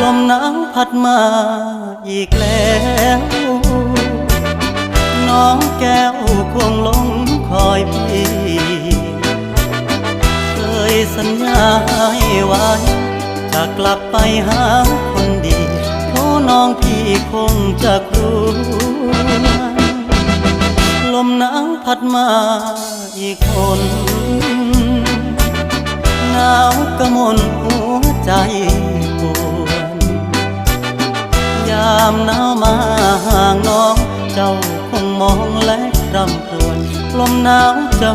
ลมหนาวพัดมาอีกแล้วน้องแก้วควงลงคอยพี่เคยสัญญาให้ไว้จะกลับไปหาคนดีเพราะน้องพี่คงจะกลัวลมหนาวพัดมาอีกคนหนาวกระมนหัวใจปวดยามหนาวมาห่างน้องเจ้าคงมองและรำครวญลมหนาวจะ